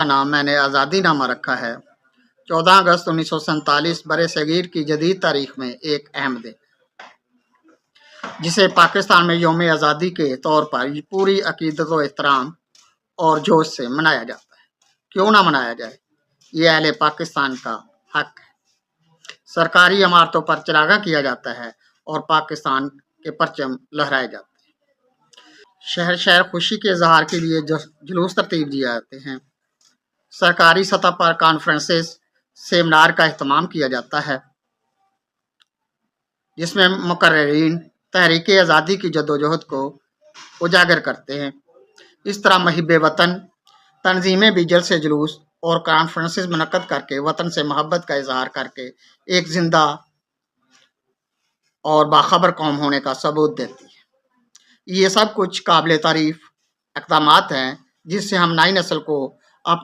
کا नाम मैंने आज़ादी नामा रखा है। 14 अगस्त 1947 बरे सगीर की जदीद तारीख में एक अहम दिन, जिसे पाकिस्तान में यौम आज़ादी के तौर पर पूरी अकीदत व एहतराम और जोश से मनाया जाता है। क्यों ना मनाया जाए, ये अहले पाकिस्तान का हक है। सरकारी इमारतों पर चरागा किया जाता है और पाकिस्तान के परचम लहराए जाते हैं। शहर शहर खुशी के इजहार के लिए जुलूस तरतीब दिए जाते हैं। सरकारी सतह पर कॉन्फ्रेंसेस, सेमिनार का अहतमाम किया जाता है, जिसमें मुकर्रिरीन तहरीक आज़ादी की जद्दोजहद को उजागर करते हैं। इस तरह महिब वतन तंजीमें भी जलसे जुलूस और कॉन्फ्रेंसेस मुनक्कद करके वतन से मोहब्बत का इजहार करके एक जिंदा और बाखबर कौम होने का सबूत देती है। ये सब कुछ काबिल तारीफ इक़दामात हैं, जिससे हम नई नस्ल को अपने